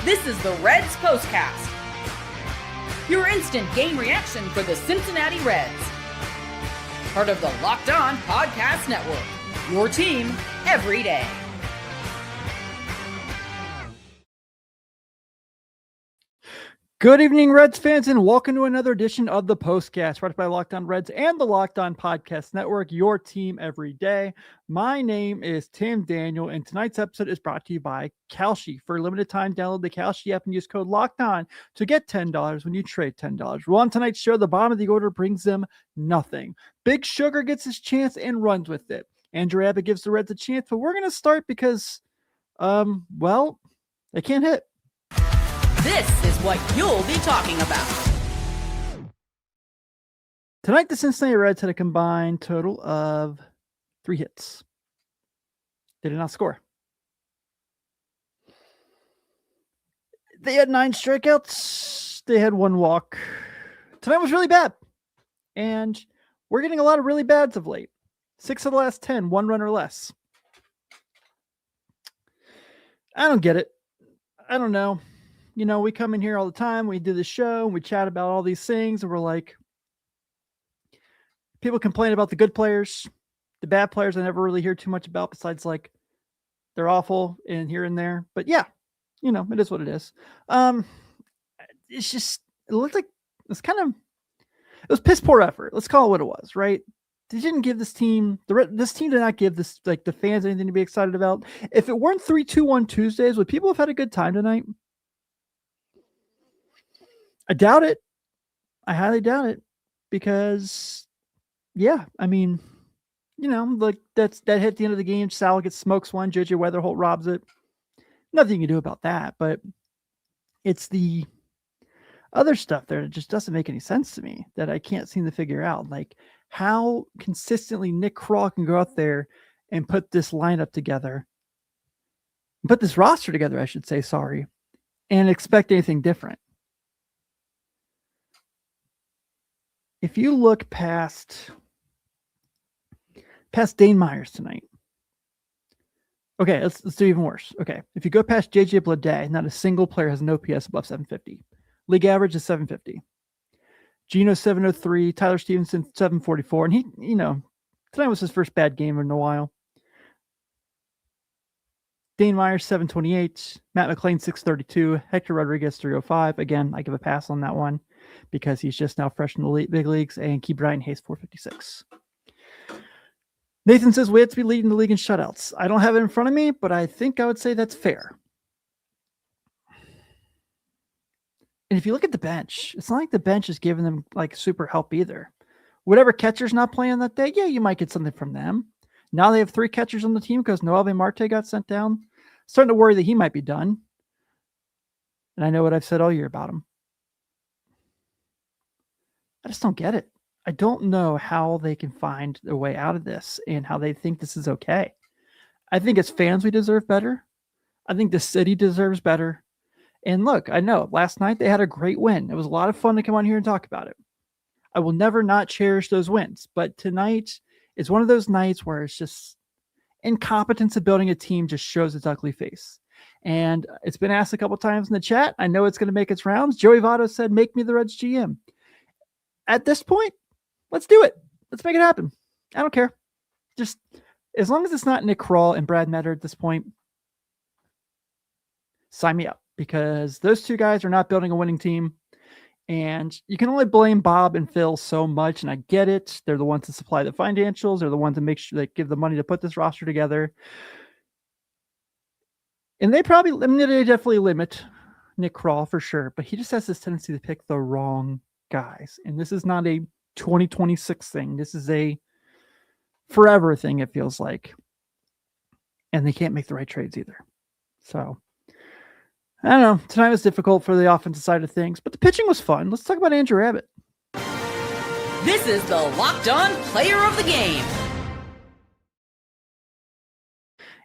This is the Reds POSTCAST, your instant game reaction for the Cincinnati Reds. Part of the Locked On Podcast Network, your team every day. Good evening, Reds fans, and welcome to another edition of the POSTCAST, brought by Locked On Reds and the Locked On Podcast Network, your team every day. My name is Tim Daniel, and tonight's episode is brought to you by Kalshi. For a limited time, download the Kalshi app and use code LOCKEDON to get $10 when you trade $10. Well, on tonight's show, the bottom of the order brings them nothing. Big Sugar gets his chance and runs with it. Andrew Abbott gives the Reds a chance, but we're going to start because, well, they can't hit. This is what you'll be talking about. Tonight, the Cincinnati Reds had a combined total of 3 hits. They did not score. They had 9 strikeouts. They had 1 walk. Tonight was really bad. And we're getting a lot of really bads of late. 6 of the last 10, 1 run or less. I don't get it. I don't know. You know, we come in here all the time, we do the show, and we chat about all these things, and we're like, people complain about the good players, the bad players I never really hear too much about, besides like, they're awful and here and there. But yeah, you know, it is what it is. It's just, it looked like, it was piss poor effort. Let's call it what it was, right? They didn't give this team, this team did not give this, like, the fans anything to be excited about. If it weren't 3-2-1 Tuesdays, would people have had a good time tonight? I doubt it. I highly doubt it because, yeah, I mean, you know, like that hit at the end of the game. Sal gets smokes one. JJ Weatherholt robs it. Nothing you can do about that, but it's the other stuff there that just doesn't make any sense to me that I can't seem to figure out. Like how consistently Nick Krall can go out there and put this lineup together, put this roster together, I should say, and expect anything different. If you look past Dane Myers tonight, okay, let's do even worse. Okay, if you go past JJ Bleday, not a single player has an OPS above 750. League average is 750. Gino 703, Tyler Stevenson 744, and he, you know, tonight was his first bad game in a while. Dane Myers 728, Matt McLean 632, Hector Rodriguez 305. Again, I give a pass on that one because he's just now fresh in the big leagues, and Key Brian Hayes 456. Nathan says we have to be leading the league in shutouts. I don't have it in front of me, but I think I would say that's fair. And if you look at the bench, it's not like the bench is giving them like super help either. Whatever catcher's not playing that day, yeah, you might get something from them. Now they have 3 catchers on the team because Noelvi Marte got sent down. Starting to worry that he might be done. And I know what I've said all year about him. I just don't get it. I don't know how they can find their way out of this and how they think this is okay. I think as fans, we deserve better. I think the city deserves better. And look, I know last night they had a great win. It was a lot of fun to come on here and talk about it. I will never not cherish those wins. But tonight is one of those nights where it's just incompetence of building a team just shows its ugly face. And it's been asked a couple times in the chat. I know it's going to make its rounds. Joey Votto said, make me the Reds GM. At this point, let's do it. Let's make it happen. I don't care. Just as long as it's not Nick Krall and Brad Metter at this point, sign me up because those 2 guys are not building a winning team. And you can only blame Bob and Phil so much. And I get it. They're the ones that supply the financials. They're the ones that make sure they give the money to put this roster together. And they definitely limit Nick Krall for sure, but he just has this tendency to pick the wrong guys. And this is not a 2026 thing. This is a forever thing, it feels like. And they can't make the right trades either. So, I don't know. Tonight was difficult for the offensive side of things, but the pitching was fun. Let's talk about Andrew Abbott. This is the Locked On Player of the Game.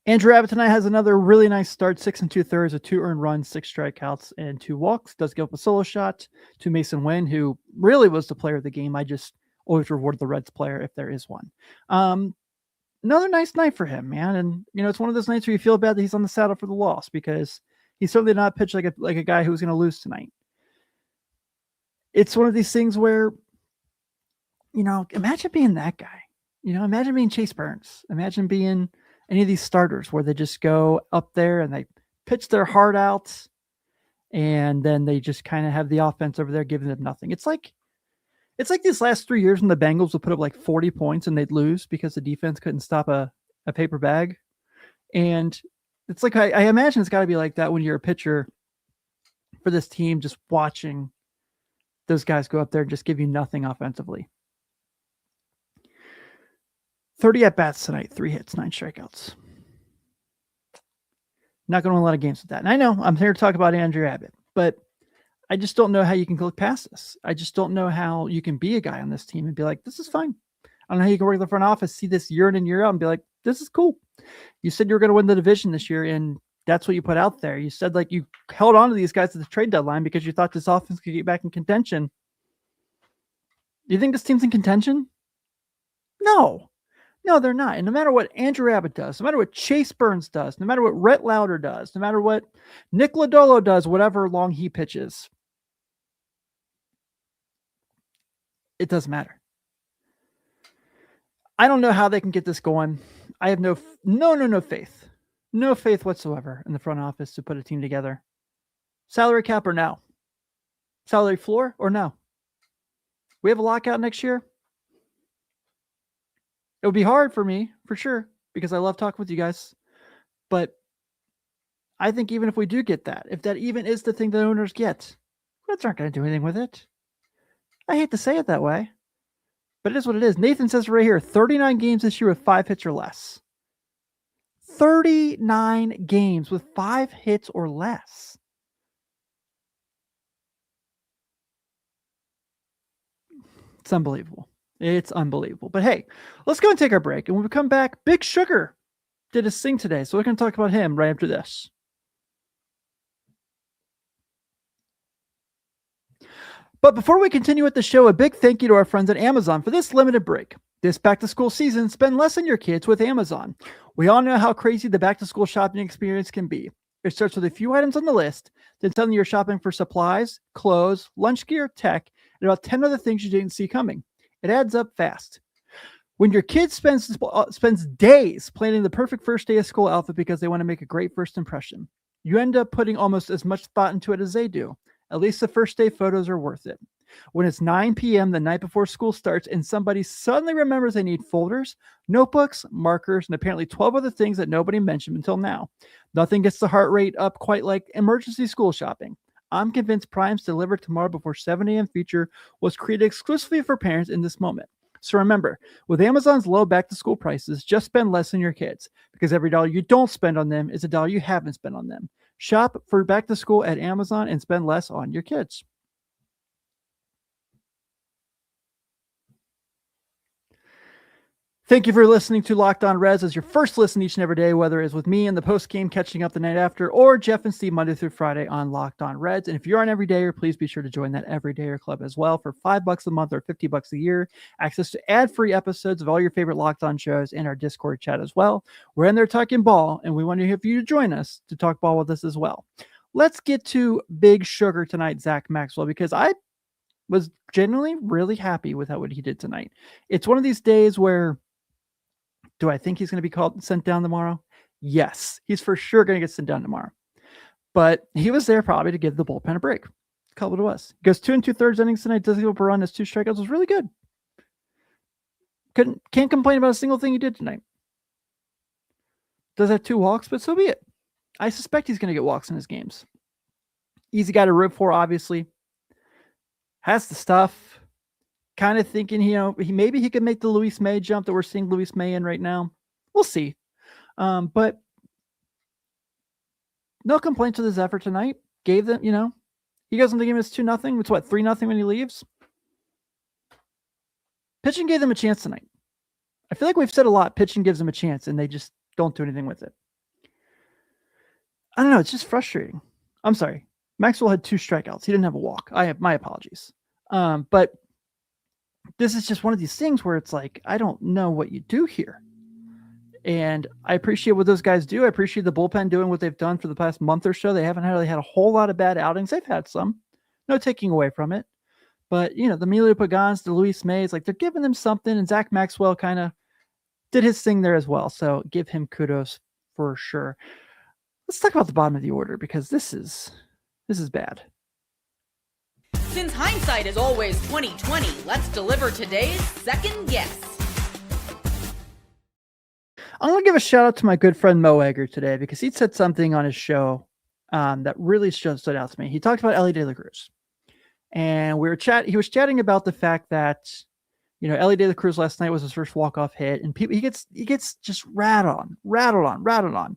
Andrew Abbott tonight has another really nice start, 6 2/3 with 2 earned runs, 6 strikeouts, and 2 walks. Does give up a solo shot to Mason Wynn, who really was the player of the game. I just always reward the Reds player if there is one. Another nice night for him, man. And, you know, it's one of those nights where you feel bad that he's on the saddle for the loss because He certainly did not pitch like a guy who was going to lose tonight. It's one of these things where, imagine being that guy. Imagine being Chase Burns. Imagine being any of these starters where they just go up there and they pitch their heart out, and then they just kind of have the offense over there giving them nothing. It's like these last 3 years when the Bengals would put up like 40 points and they'd lose because the defense couldn't stop a paper bag. And it's like, I imagine it's got to be like that when you're a pitcher for this team, just watching those guys go up there and just give you nothing offensively. 30 at-bats tonight, 3 hits, 9 strikeouts. Not going to win a lot of games with that. And I know I'm here to talk about Andrew Abbott, but I just don't know how you can look past this. I just don't know how you can be a guy on this team and be like, this is fine. I don't know how you can work in the front office, see this year in and year out and be like, this is cool. You said you were going to win the division this year, and that's what you put out there. You said like you held on to these guys at the trade deadline because you thought this offense could get back in contention. Do you think this team's in contention? No, they're not. And no matter what Andrew Abbott does, no matter what Chase Burns does, no matter what Rhett Lauder does, no matter what Nick Lodolo does, whatever long he pitches, it doesn't matter. I don't know how they can get this going. I have no faith. No faith whatsoever in the front office to put a team together. Salary cap or no? Salary floor or no? We have a lockout next year. It would be hard for me, for sure, because I love talking with you guys. But I think even if we do get that, if that even is the thing the owners get, Reds aren't going to do anything with it. I hate to say it that way, but it is what it is. Nathan says right here, 39 games this year with 5 hits or less. 39 games with 5 hits or less. It's unbelievable. It's unbelievable. But hey, let's go and take our break. And when we come back, Big Sugar did his thing today. So we're going to talk about him right after this. But before we continue with the show, a big thank you to our friends at Amazon for this limited break. This back-to-school season, spend less on your kids with Amazon. We all know how crazy the back-to-school shopping experience can be. It starts with a few items on the list, then suddenly you're shopping for supplies, clothes, lunch gear, tech, and about 10 other things you didn't see coming. It adds up fast. When your kid spends days planning the perfect first day of school outfit because they want to make a great first impression, you end up putting almost as much thought into it as they do. At least the first day photos are worth it. When it's 9 p.m. the night before school starts and somebody suddenly remembers they need folders, notebooks, markers, and apparently 12 other things that nobody mentioned until now. Nothing gets the heart rate up quite like emergency school shopping. I'm convinced Prime's Deliver Tomorrow Before 7 a.m. feature was created exclusively for parents in this moment. So remember, with Amazon's low back-to-school prices, just spend less on your kids, because every dollar you don't spend on them is a dollar you haven't spent on them. Shop for back-to-school at Amazon and spend less on your kids. Thank you for listening to Locked On Reds as your first listen each and every day, whether it's with me in the post-game catching up the night after, or Jeff and Steve Monday through Friday on Locked On Reds. And if you're an everydayer, please be sure to join that everydayer club as well for $5 a month or $50 a year. Access to ad-free episodes of all your favorite Locked On shows and our Discord chat as well. We're in there talking ball, and we want to hear you to join us to talk ball with us as well. Let's get to Big Sugar tonight, Zach Maxwell, because I was genuinely really happy with what he did tonight. It's one of these days where, do I think he's going to be sent down tomorrow? Yes, he's for sure going to get sent down tomorrow. But he was there probably to give the bullpen a break. Call it was. He goes 2 2/3 innings tonight. Doesn't give up a run. Has 2 strikeouts. Was really good. Can't complain about a single thing he did tonight. Does have 2 walks, but so be it. I suspect he's going to get walks in his games. Easy guy to root for, obviously. Has the stuff. Kind of thinking, maybe he could make the Luis May jump that we're seeing Luis May in right now. We'll see. But no complaints with his effort tonight. Gave them, he goes into the game as 2-0. It's 3-0 when he leaves. Pitching gave them a chance tonight. I feel like we've said a lot. Pitching gives them a chance and they just don't do anything with it. I don't know. It's just frustrating. I'm sorry. Maxwell had 2 strikeouts. He didn't have a walk. I have my apologies. But this is just one of these things where it's like, I don't know what you do here. And I appreciate what those guys do. I appreciate the bullpen doing what they've done for the past month or so. They haven't really had a whole lot of bad outings. They've had some, no taking away from it. But, the Emilio Pagans, the Luis Mays, like they're giving them something. And Zach Maxwell kind of did his thing there as well. So give him kudos for sure. Let's talk about the bottom of the order because this is bad. Since hindsight is always 20/20, let's deliver today's second guess. I'm going to give a shout out to my good friend Mo Egger today because he said something on his show that really stood out to me. He talked about Elly De La Cruz, and he was chatting about the fact that, Elly De La Cruz last night was his first walk-off hit, and he gets just rattled on.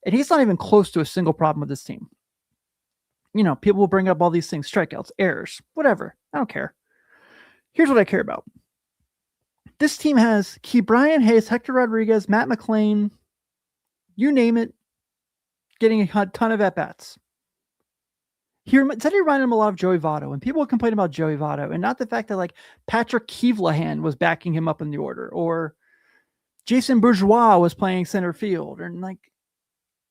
And he's not even close to a single problem with this team. People will bring up all these things, strikeouts, errors, whatever. I don't care. Here's what I care about. This team has Ke'Bryan Hayes, Hector Rodriguez, Matt McLain, you name it, getting a ton of at-bats. He reminded him a lot of Joey Votto, and people complain about Joey Votto, and not the fact that Patrick Keevlahan was backing him up in the order, or Jason Bourgeois was playing center field, and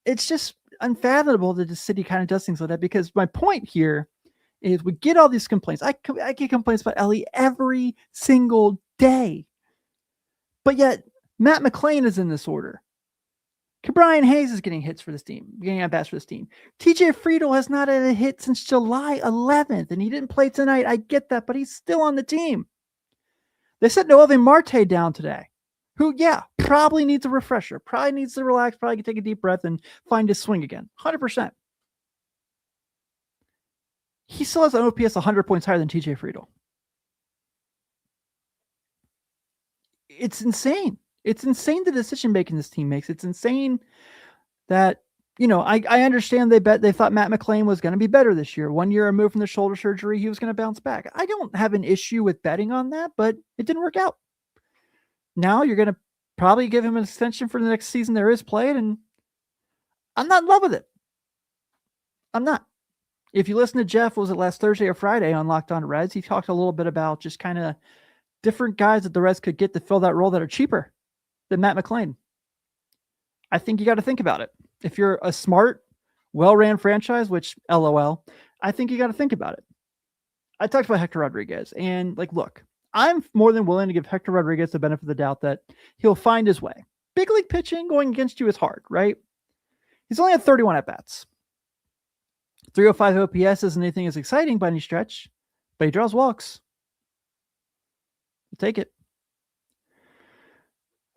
it's just unfathomable that the city kind of does things like that. Because my point here is we get all these complaints. I get complaints about Elly every single day, but yet Matt McLain is in this order. Ke'Bryan Hayes is getting hits for this team, getting at bats for this team. TJ Friedl has not had a hit since July 11th, and he didn't play tonight. I get that, but he's still on the team. They set Noelvi Marte down today, who, probably needs a refresher, probably needs to relax, probably can take a deep breath and find his swing again. 100%. He still has an OPS 100 points higher than TJ Friedl. It's insane. It's insane the decision-making this team makes. It's insane that, I understand they thought Matt McLain was going to be better this year. 1 year removed from the shoulder surgery, he was going to bounce back. I don't have an issue with betting on that, but it didn't work out. Now you're going to probably give him an extension for the next season there is played, and I'm not in love with it. I'm not. If you listen to Jeff, was it last Thursday or Friday on Locked On Reds, he talked a little bit about just kind of different guys that the Reds could get to fill that role that are cheaper than Matt McLain. I think you got to think about it. If you're a smart, well-ran franchise, which LOL, I think you got to think about it. I talked about Hector Rodriguez, and look, I'm more than willing to give Hector Rodriguez the benefit of the doubt that he'll find his way. Big league pitching going against you is hard, right? He's only had 31 at-bats. 305 OPS isn't anything as exciting by any stretch, but he draws walks. Take it.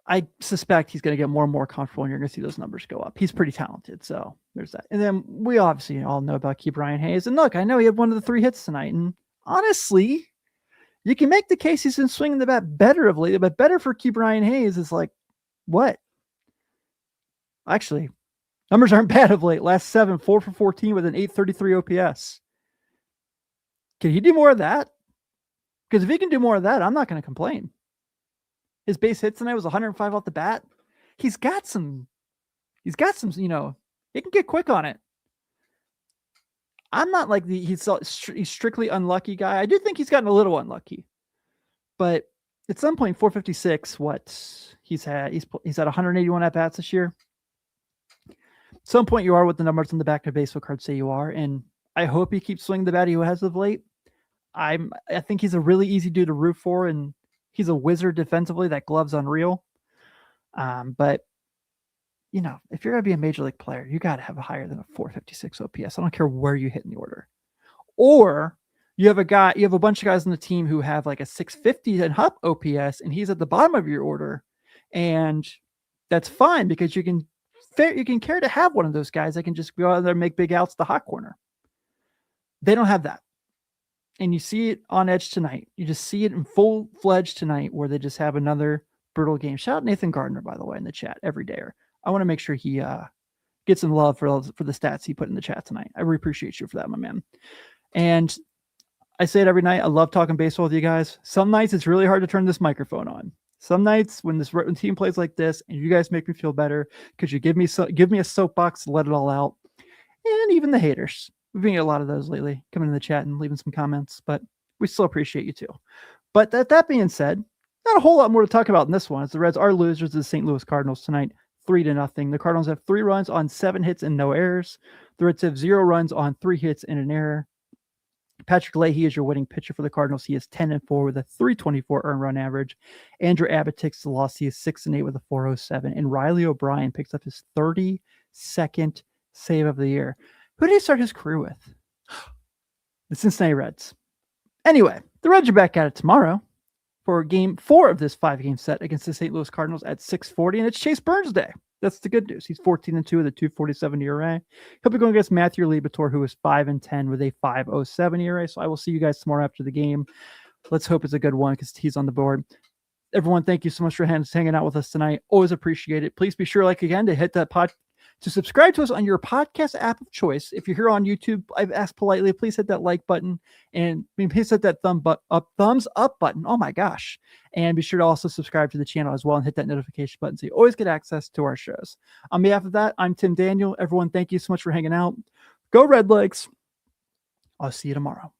I suspect he's going to get more and more comfortable, and you're going to see those numbers go up. He's pretty talented, so there's that. And then we obviously all know about Ke'Bryan Hayes. And look, I know he had one of the 3 hits tonight, and honestly, you can make the case he's been swinging the bat better of late, but better for Ke'Bryan Hayes is what? Actually, numbers aren't bad of late. Last 7, 4 for 14 with an 833 OPS. Can he do more of that? Because if he can do more of that, I'm not going to complain. His base hits tonight was 105 off the bat. He's got some, he can get quick on it. I'm not he's strictly unlucky guy. I do think he's gotten a little unlucky, but at some point, 456, he's had 181 at bats this year. At some point you are what the numbers on the back of the baseball card say you are. And I hope he keeps swinging the bat he has of late. I think he's a really easy dude to root for, and he's a wizard defensively. That glove's unreal. But if you're going to be a major league player, you got to have a higher than a 456 OPS. I don't care where you hit in the order. Or you have a bunch of guys on the team who have a 650 and up OPS, and he's at the bottom of your order. And that's fine because you can care to have one of those guys that can just go out there and make big outs to the hot corner. They don't have that. And you see it on Edge tonight. You just see it in full-fledged tonight where they just have another brutal game. Shout out Nathan Gardner, by the way, in the chat every day. I want to make sure he gets some love for the stats he put in the chat tonight. I really appreciate you for that, my man. And I say it every night. I love talking baseball with you guys. Some nights it's really hard to turn this microphone on. Some nights when team plays like this and you guys make me feel better because you give me a soapbox to let it all out. And even the haters. We've been getting a lot of those lately, coming in the chat and leaving some comments, but we still appreciate you too. But that being said, Not a whole lot more to talk about in this one, as the Reds are losers to the St. Louis Cardinals tonight, 3-0. The Cardinals have 3 runs on 7 hits and no errors. The Reds have 0 runs on 3 hits and an error. Patrick Leahy is your winning pitcher for the Cardinals. He is 10-4 with a 324 earned run average. Andrew Abbott takes the loss. He is 6-8 with a 407. And Riley O'Brien picks up his 32nd save of the year. Who did he start his career with? The Cincinnati Reds. Anyway, the Reds are back at it tomorrow for game 4 of this 5-game set against the St. Louis Cardinals at 6:40, and it's Chase Burns Day. That's the good news. He's 14-2 with a 2.47 ERA. He'll be going against Matthew Liberatore, who is 5-10 with a 5.07 ERA. So I will see you guys tomorrow after the game. Let's hope it's a good one because he's on the board. Everyone, thank you so much for hanging out with us tonight. Always appreciate it. Please be sure, like again, to hit that to subscribe to us on your podcast app of choice. If you're here on YouTube, I've asked politely, please hit that like button and please hit that thumbs up button. Oh my gosh. And be sure to also subscribe to the channel as well and hit that notification button so you always get access to our shows. On behalf of that, I'm Tim Daniel. Everyone, thank you so much for hanging out. Go Red Legs. I'll see you tomorrow.